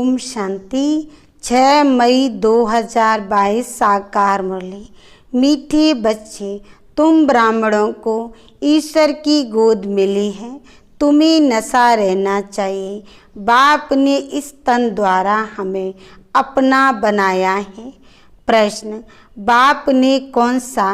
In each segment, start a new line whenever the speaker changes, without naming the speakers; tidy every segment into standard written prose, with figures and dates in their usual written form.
ओम शांति। 6 मई 2022 साकार मुरली। मीठे बच्चे, तुम ब्राह्मणों को ईश्वर की गोद मिली है, तुम्हें नशा रहना चाहिए। बाप ने इस तन द्वारा हमें अपना बनाया है। प्रश्न, बाप ने कौन सा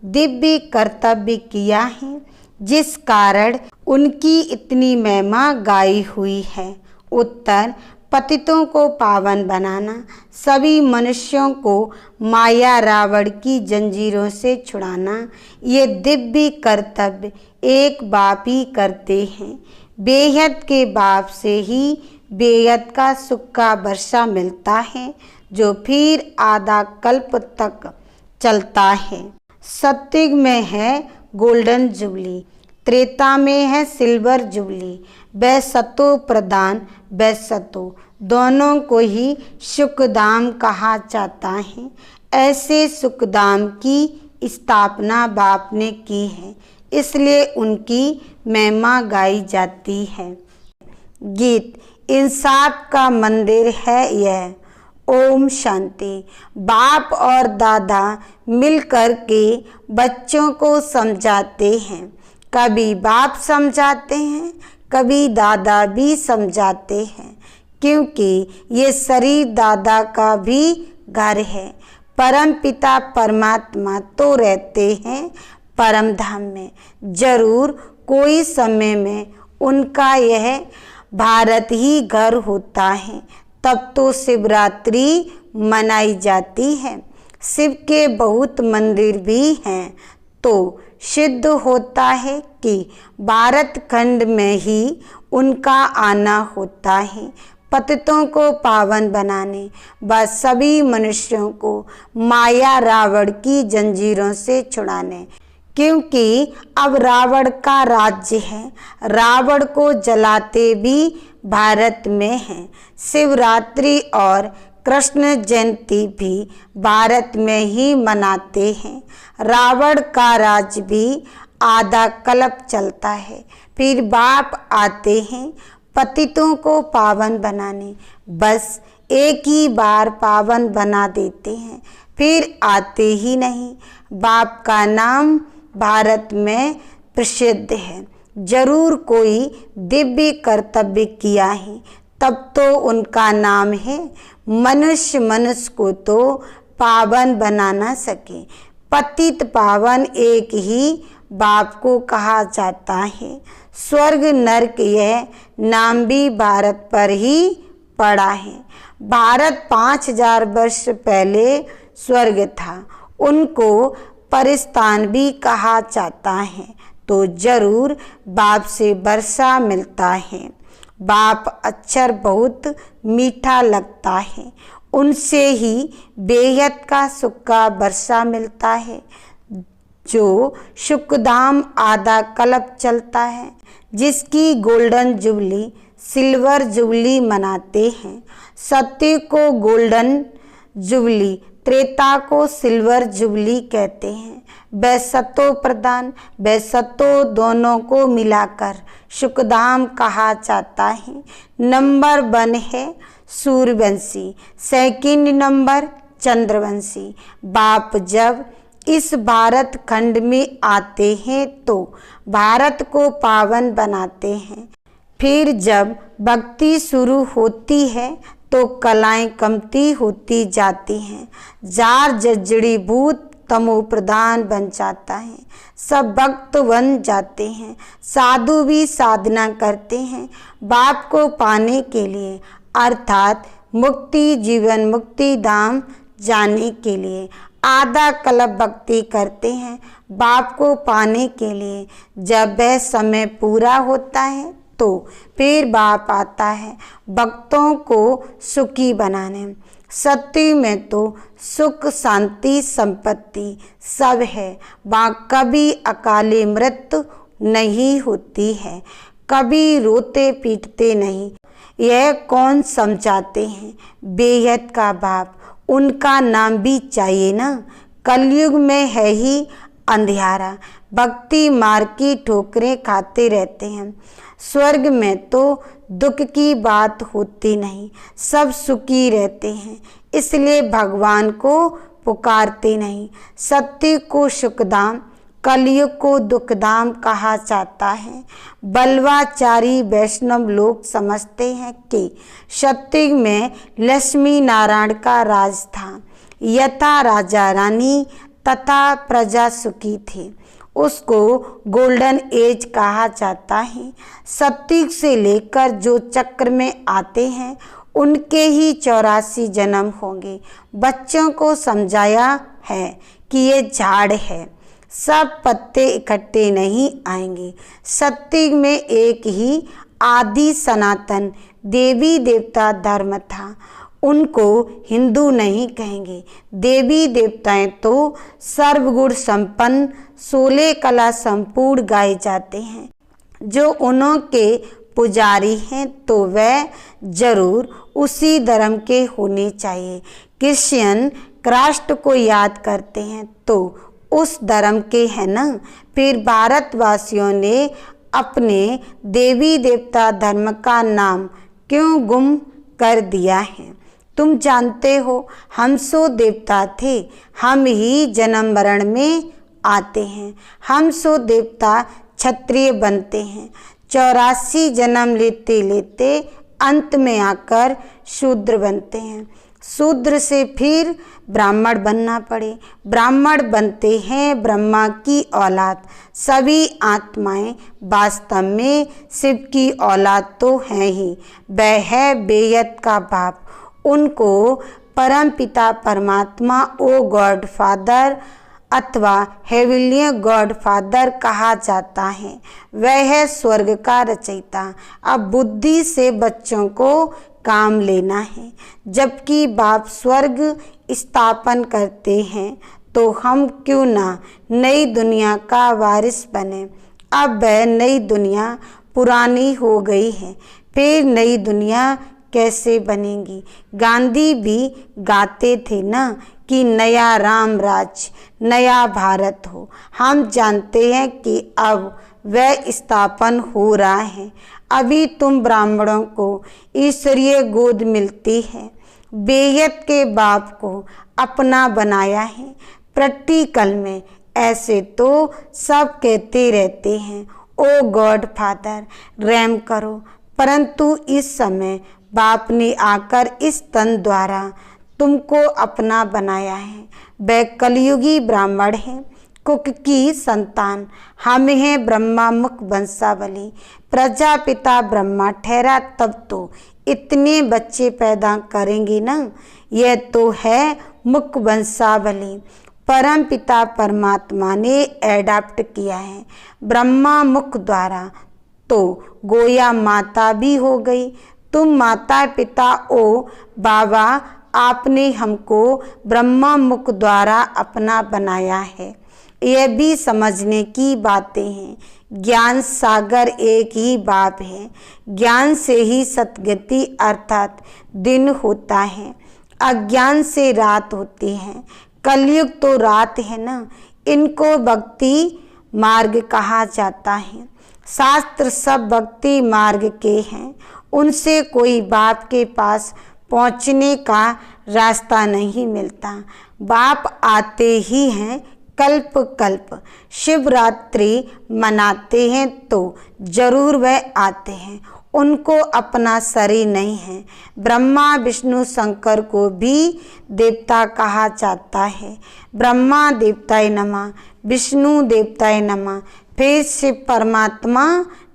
दिव्य कर्तव्य किया है जिस कारण उनकी इतनी महिमा गाई हुई है? उत्तर, पतितों को पावन बनाना, सभी मनुष्यों को माया रावण की जंजीरों से छुड़ाना, ये दिव्य कर्तव्य एक बाप ही करते हैं। बेहद के बाप से ही बेहद का सुख का वर्षा मिलता है, जो फिर आधा कल्प तक चलता है। सत्युग में है गोल्डन जुबली, त्रेता में है सिल्वर जुबली। वह सतो प्रधान, वह सतो, दोनों को ही सुखधाम कहा जाता है। ऐसे सुखधाम की स्थापना बाप ने की है, इसलिए उनकी महिमा गाई जाती है। गीत, इंसाफ का मंदिर है यह। ओम शांति। बाप और दादा मिलकर के बच्चों को समझाते हैं। कभी बाप समझाते हैं, कभी दादा भी समझाते हैं, क्योंकि ये शरीर दादा का भी घर है। परम पिता परमात्मा तो रहते हैं परम धाम में। जरूर कोई समय में उनका यह भारत ही घर होता है, तब तो शिवरात्रि मनाई जाती है। शिव के बहुत मंदिर भी हैं, तो सिद्ध होता है कि भारत खंड में ही उनका आना होता है, पतितों को पावन बनाने व सभी मनुष्यों को माया रावण की जंजीरों से छुड़ाने। क्योंकि अब रावण का राज्य है, रावण को जलाते भी भारत में है। शिवरात्रि और कृष्ण जयंती भी भारत में ही मनाते हैं। रावण का राज भी आधा कल्प चलता है, फिर बाप आते हैं पतितों को पावन बनाने। बस एक ही बार पावन बना देते हैं, फिर आते ही नहीं। बाप का नाम भारत में प्रसिद्ध है। जरूर कोई दिव्य कर्तव्य किया है, तब तो उनका नाम है। मनुष्य को तो पावन बना न सके। पतित पावन एक ही बाप को कहा जाता है। स्वर्ग नरक यह नाम भी भारत पर ही पड़ा है। भारत 5000 वर्ष पहले स्वर्ग था, उनको परिस्थान भी कहा जाता है। तो जरूर बाप से वर्षा मिलता है। बाप अक्षर बहुत मीठा लगता है, उनसे ही बेहद का सुख का वर्षा मिलता है, जो सुखधाम आधा कल्प चलता है, जिसकी गोल्डन जुबली सिल्वर जुबली मनाते हैं। सत्य को गोल्डन जुबली, त्रेता को सिल्वर जुबली कहते हैं। वह सतो प्रधान, वह सतो, दोनों को मिलाकर सुखधाम कहा जाता है। नंबर 1 है सूर्यवंशी, सेकंड नंबर चंद्रवंशी। बाप जब इस भारत खंड में आते हैं तो भारत को पावन बनाते हैं। फिर जब भक्ति शुरू होती है तो कलाएं कमती होती जाती हैं। जार जजड़ी भूत तमो प्रधान बन जाता है। सब भक्त बन जाते हैं। साधु भी साधना करते हैं बाप को पाने के लिए, अर्थात मुक्ति, जीवन मुक्ति धाम जाने के लिए। आधा कल्प भक्ति करते हैं बाप को पाने के लिए। जब वह समय पूरा होता है तो फिर बाप आता है भक्तों को सुखी बनाने। सत्य में तो सुख, शांति, संपत्ति सब है। वहाँ कभी अकाली मृत्यु नहीं होती है, कभी रोते पीटते नहीं। यह कौन समझाते हैं? बेहद का बाप, उनका नाम भी चाहिए ना। कलयुग में है ही अंधियारा, भक्ति मार्ग की ठोकरें खाते रहते हैं। स्वर्ग में तो दुख की बात होती नहीं, सब सुखी रहते हैं, इसलिए भगवान को पुकारते नहीं। सत्य को सुखधाम, कलयुग को दुखधाम कहा जाता है। बलवाचारी वैष्णव लोग समझते हैं कि सत्युग में लक्ष्मी नारायण का राज था, यथा राजा रानी तथा प्रजा सुखी थी, उसको गोल्डन एज कहा जाता है। सत्युग से लेकर जो चक्र में आते हैं उनके ही 84 जन्म होंगे। बच्चों को समझाया है कि ये झाड़ है, सब पत्ते इकट्ठे नहीं आएंगे। सत्युग में एक ही आदि सनातन देवी देवता धर्म था, उनको हिंदू नहीं कहेंगे। देवी देवताएं तो सर्वगुण संपन्न 16 कला संपूर्ण गाए जाते हैं। जो उन्हों के पुजारी हैं तो वह जरूर उसी धर्म के होने चाहिए। क्रिश्चियन क्राइस्ट को याद करते हैं तो उस धर्म के हैं ना। फिर भारतवासियों ने अपने देवी देवता धर्म का नाम क्यों गुम कर दिया है? तुम जानते हो, हम सो देवता थे, हम ही जन्म मरण में आते हैं। हम सो देवता क्षत्रिय बनते हैं, 84 जन्म लेते लेते अंत में आकर शूद्र बनते हैं। शूद्र से फिर ब्राह्मण बनना पड़े, ब्राह्मण बनते हैं ब्रह्मा की औलाद। सभी आत्माएं वास्तव में शिव की औलाद तो हैं ही। वह है बेयत का बाप, उनको परम पिता परमात्मा ओ गॉड फादर अथवा हेविलियन गॉड फादर कहा जाता है। वह है स्वर्ग का रचयिता। अब बुद्धि से बच्चों को काम लेना है। जबकि बाप स्वर्ग स्थापन करते हैं तो हम क्यों ना नई दुनिया का वारिस बने। अब वह नई दुनिया पुरानी हो गई है, फिर नई दुनिया कैसे बनेगी? गांधी भी गाते थे ना कि नया राम राज, नया भारत हो। हम जानते हैं कि अब वह स्थापन हो रहा है। अभी तुम ब्राह्मणों को ईश्वरीय गोद मिलती है, बेयत के बाप को अपना बनाया है। प्रैक्टिकल में ऐसे तो सब कहते रहते हैं ओ गॉड फादर रहम करो, परंतु इस समय बाप ने आकर इस तन द्वारा तुमको अपना बनाया है। वह कलयुगी ब्राह्मण है, कुक की संतान। हम हैं ब्रह्मा मुख वंशावली। प्रजापिता ब्रह्मा ठहरा तब तो इतने बच्चे पैदा करेंगे ना। यह तो है मुख वंशावली, परम पिता परमात्मा ने एडाप्ट किया है ब्रह्मा मुख द्वारा, तो गोया माता भी हो गई। तुम माता पिता ओ बाबा, आपने हमको ब्रह्मा मुख द्वारा अपना बनाया है। यह भी समझने की बातें हैं। ज्ञान सागर एक ही बाप है। ज्ञान से ही सतगति अर्थात दिन होता है, अज्ञान से रात होती है। कलयुग तो रात है ना। इनको भक्ति मार्ग कहा जाता है। शास्त्र सब भक्ति मार्ग के हैं, उनसे कोई बाप के पास पहुँचने का रास्ता नहीं मिलता। बाप आते ही हैं कल्प कल्प। शिवरात्रि मनाते हैं तो जरूर वह आते हैं, उनको अपना शरीर नहीं है। ब्रह्मा विष्णु शंकर को भी देवता कहा जाता है। ब्रह्मा देवताय नमः, विष्णु देवताय नमः, फिर शिव परमात्मा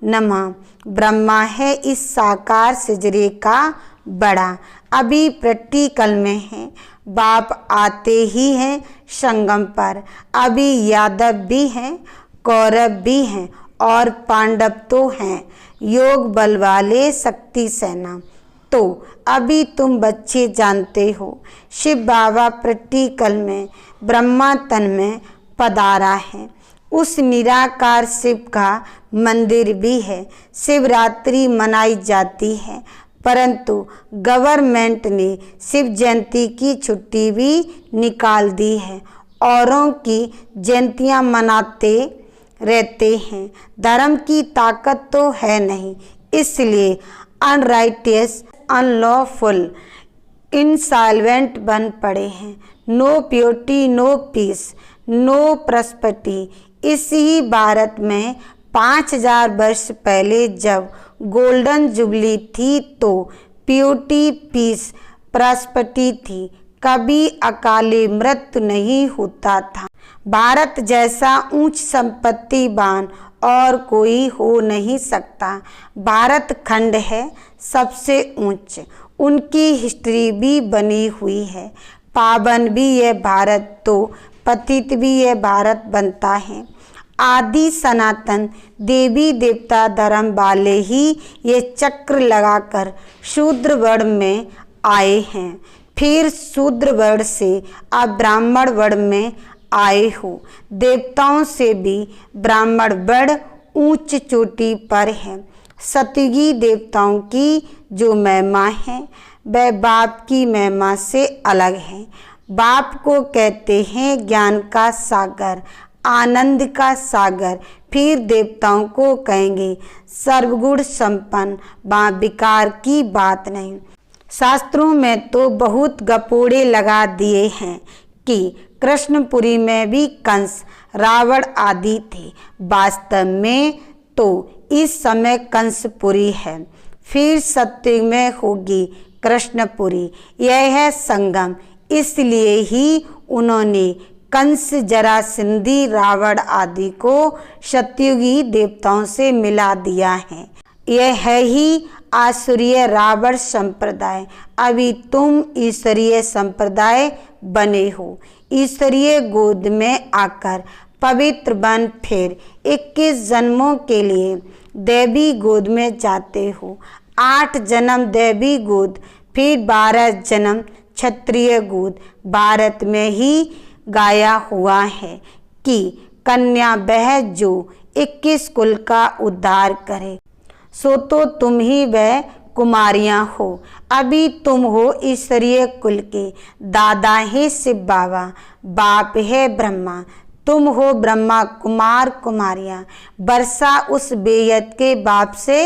नमः। ब्रह्मा है इस साकार सिजरे का बड़ा। अभी प्रैक्टिकल में है, बाप आते ही हैं संगम पर। अभी यादव भी हैं, कौरव भी हैं और पांडव तो हैं, योग बल वाले शक्ति सेना। तो अभी तुम बच्चे जानते हो, शिव बाबा प्रैक्टिकल में ब्रह्मा तन में पधारा है। उस निराकार शिव का मंदिर भी है। शिवरात्रि मनाई जाती है, परंतु गवर्नमेंट ने शिव जयंती की छुट्टी भी निकाल दी है। औरों की जयंतियां मनाते रहते हैं। धर्म की ताकत तो है नहीं, इसलिए अनराइटियस, अनलॉफुल, इंसॉल्वेंट बन पड़े हैं। No purity, no peace, no prosperity. इसी भारत में 5000 वर्ष पहले जब गोल्डन जुबली थी तो प्योरिटी, पीस, प्रॉस्पेरिटी थी। कभी अकाले मृत्यु नहीं होता था। भारत जैसा उच्च संपत्तिवान और कोई हो नहीं सकता। भारत खंड है सबसे ऊंच, उनकी हिस्ट्री भी बनी हुई है। पावन भी यह भारत तो पतित भी यह भारत बनता है। आदि सनातन देवी देवता धर्म वाले ही ये चक्र लगाकर शूद्र वर्ण में आए हैं। फिर शूद्र वर्ण से अब ब्राह्मण वर्ण में आए हो। देवताओं से भी ब्राह्मण वर्ण ऊंच चोटी पर है। सतयुगी देवताओं की जो महिमा है वह बाप की महिमा से अलग है। बाप को कहते हैं ज्ञान का सागर, आनंद का सागर। फिर देवताओं को कहेंगे सर्वगुण संपन्न, वहाँ विकार की बात नहीं। शास्त्रों में तो बहुत गपोड़े लगा दिए हैं कि कृष्णपुरी में भी कंस, रावण आदि थे। वास्तव में तो इस समय कंसपुरी है, फिर सत्युग में होगी कृष्णपुरी। यह है संगम, इसलिए ही उन्होंने कंस, जरासंधी, रावण आदि को सत्युगी देवताओं से मिला दिया है। यह है ही आसुरीय रावण संप्रदाय। अभी तुम ईश्वरीय संप्रदाय बने हो। ईश्वरीय गोद में आकर पवित्र बन फिर 21 जन्मों के लिए देवी गोद में जाते हो। 8 जन्म देवी गोद, फिर 12 जन्म क्षत्रिय गोद। भारत में ही गाया हुआ है कि कन्या वह जो 21 कुल का उद्धार करे, सो तो तुम ही वह कुमारियां हो। अभी तुम हो ईश्वरीय कुल के। दादा है शिव बाबा, बाप है ब्रह्मा। तुम हो ब्रह्मा कुमार कुमारियां। वर्षा उस बेयत के बाप से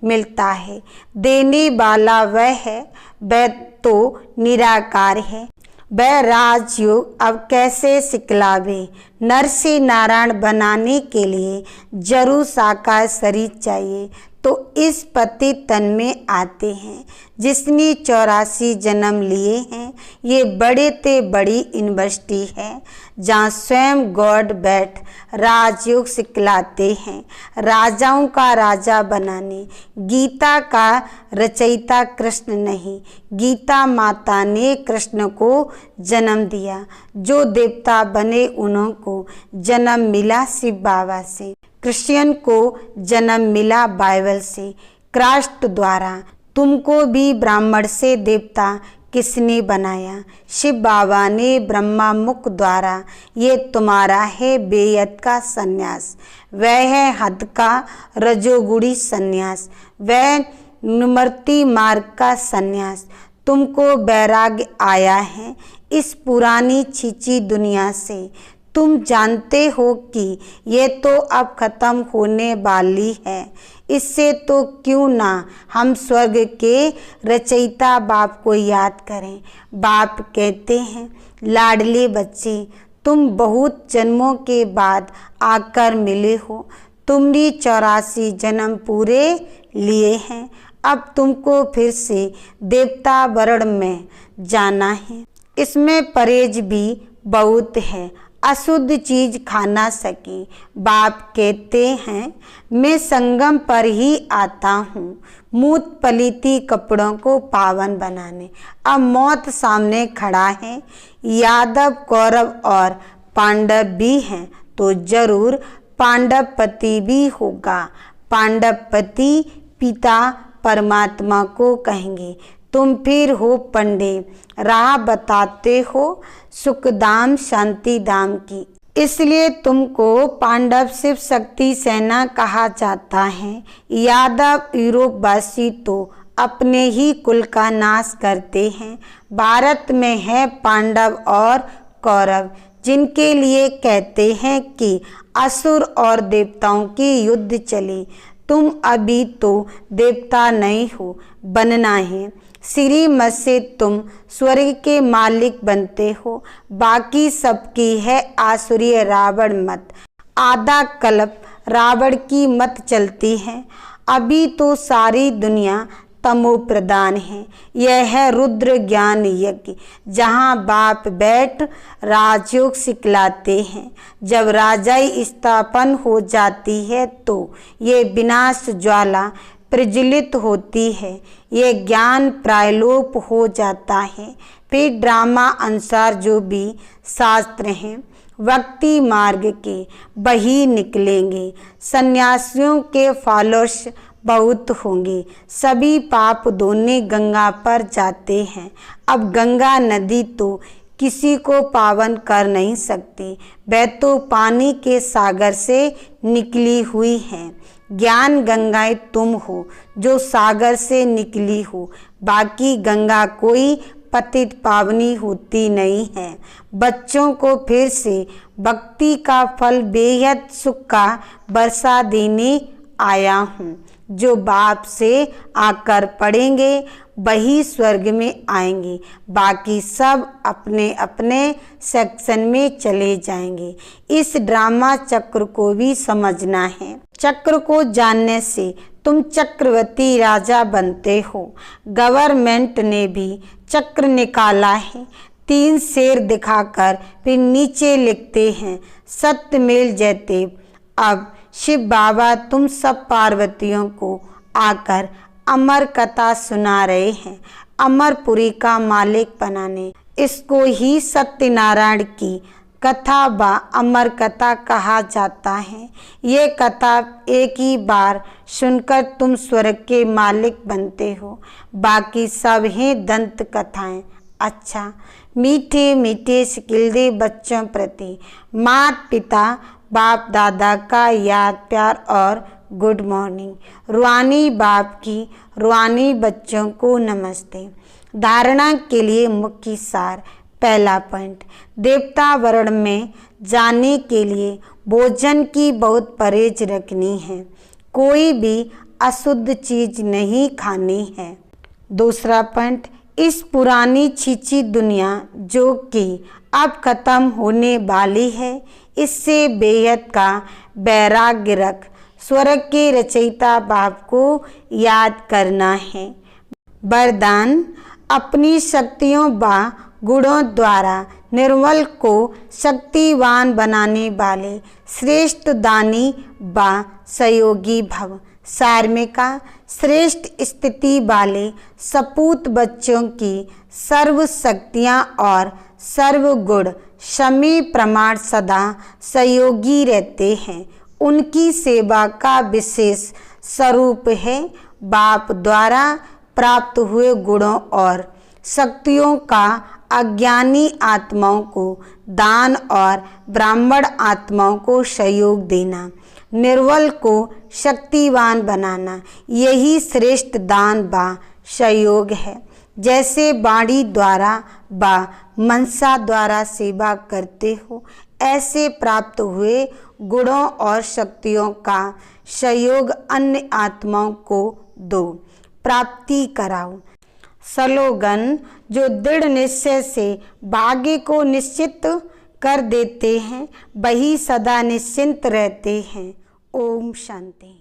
मिलता है। देने वाला वह है, वह तो निराकार है। वह राजयोग अब कैसे सिखलावे। नर से नारायण बनाने के लिए जरूर साकार शरीर चाहिए, तो इस पति तन में आते हैं। जिसने 84 जन्म लिए हैं, ये बड़े ते बड़ी यूनिवर्सिटी है जहाँ स्वयं गॉड बैठ राजयोग सिखलाते हैं। राजाओं का राजा बनाने। गीता का रचयिता कृष्ण नहीं, गीता माता ने कृष्ण को जन्म दिया। जो देवता बने उन्हों को जन्म मिला शिव बाबा से। क्रिश्चियन को जन्म मिला बाइबल से, क्राइस्ट द्वारा। तुमको भी ब्राह्मण से देवता किसने बनाया? शिव बाबा ने ब्रह्मा मुख द्वारा। ये तुम्हारा है बेयत का सन्यास, वह है हद का रजोगुणी सन्यास, वह निमृति मार्ग का सन्यास। तुमको वैराग्य आया है इस पुरानी छीची दुनिया से। तुम जानते हो कि ये तो अब खत्म होने वाली है। इससे तो क्यों ना हम स्वर्ग के रचयिता बाप को याद करें। बाप कहते हैं, लाडले बच्चे, तुम बहुत जन्मों के बाद आकर मिले हो। तुमने 84 जन्म पूरे लिए हैं। अब तुमको फिर से देवता वर्ण में जाना है। इसमें परहेज भी बहुत है, अशुद्ध चीज खा ना सके। बाप कहते हैं, मैं संगम पर ही आता हूँ मूत पलीती कपड़ों को पावन बनाने। अब मौत सामने खड़ा है। यादव, कौरव और पांडव भी हैं तो जरूर पांडवपति भी होगा। पांडवपति पिता परमात्मा को कहेंगे। तुम फिर हो पंडे, राह बताते हो सुखधाम शांतिधाम की। इसलिए तुमको पांडव शिव शक्ति सेना कहा जाता है। यादव यूरोपवासी तो अपने ही कुल का नाश करते हैं। भारत में है पांडव और कौरव, जिनके लिए कहते हैं कि असुर और देवताओं की युद्ध चले। तुम अभी तो देवता नहीं हो, बनना है। श्रीमत से तुम स्वर्ग के मालिक बनते हो। बाकी सबकी है आसुरी रावण मत। आधा कल्प रावण की मत चलती है। अभी तो सारी दुनिया तमो प्रदान है। यह है रुद्र ज्ञान यज्ञ, जहाँ बाप बैठ राजयोग सिखलाते हैं। जब राजाई स्थापन हो जाती है तो ये विनाश ज्वाला प्रज्वलित होती है। ये ज्ञान प्रायलोप हो जाता है। फिर ड्रामा अनुसार जो भी शास्त्र हैं भक्ति मार्ग के वही निकलेंगे। सन्यासियों के फॉलोअर्स बहुत होंगे। सभी पाप धोने गंगा पर जाते हैं। अब गंगा नदी तो किसी को पावन कर नहीं सकती, वह तो पानी के सागर से निकली हुई है। ज्ञान गंगाएं तुम हो जो सागर से निकली हो। बाकी गंगा कोई पतित पावनी होती नहीं है। बच्चों को फिर से भक्ति का फल बेहद सुख का बरसा देने आया हूँ। जो बाप से आकर पढ़ेंगे वही स्वर्ग में आएंगे। बाकी सब अपने अपने सेक्शन में चले जाएंगे। इस ड्रामा चक्र को भी समझना है। चक्र को जानने से तुम चक्रवर्ती राजा बनते हो। गवर्नमेंट ने भी चक्र निकाला है। 3 शेर दिखाकर फिर नीचे लिखते हैं सत्यमेव जयते। अब शिव बाबा तुम सब पार्वतियों को आकर अमर कथा सुना रहे हैं। अमरपुरी का मालिक बनाने, इसको ही सत्यनारायण की कथा व अमर कथा कहा जाता है। ये कथा एक ही बार सुनकर तुम स्वर्ग के मालिक बनते हो। बाकी सब हैं दंत कथाएं। अच्छा, मीठे मीठे सिकिलदे बच्चों प्रति माता पिता बाप दादा का याद प्यार और गुड मॉर्निंग। रूहानी बाप की रूहानी बच्चों को नमस्ते। धारणा के लिए मुख्य सार। पहला पॉइंट, देवता वर्ण में जाने के लिए भोजन की बहुत परहेज रखनी है। कोई भी अशुद्ध चीज नहीं खानी है। दूसरा पॉइंट, इस पुरानी छीछी दुनिया जो कि अब खत्म होने वाली है, इससे बेहद का वैराग्य रख स्वर्ग के रचयिता बाप को याद करना है। वरदान, अपनी शक्तियों व गुणों द्वारा निर्मल को शक्तिवान बनाने वाले श्रेष्ठ दानी व सहयोगी भव। सार्मिका, श्रेष्ठ स्थिति वाले सपूत बच्चों की सर्व शक्तियाँ और सर्व गुण शमी प्रमाण सदा सहयोगी रहते हैं। उनकी सेवा का विशेष स्वरूप है बाप द्वारा प्राप्त हुए गुणों और शक्तियों का अज्ञानी आत्माओं को दान और ब्राह्मण आत्माओं को सहयोग देना, निर्बल को शक्तिवान बनाना, यही श्रेष्ठ दान व सहयोग है। जैसे वाणी द्वारा व मनसा द्वारा सेवा करते हो, ऐसे प्राप्त हुए गुणों और शक्तियों का सहयोग अन्य आत्माओं को दो, प्राप्ति कराओ। स्लोगन, जो दृढ़ निश्चय से भाग्य को निश्चित कर देते हैं वही सदा निश्चिंत रहते हैं। ओम शांति।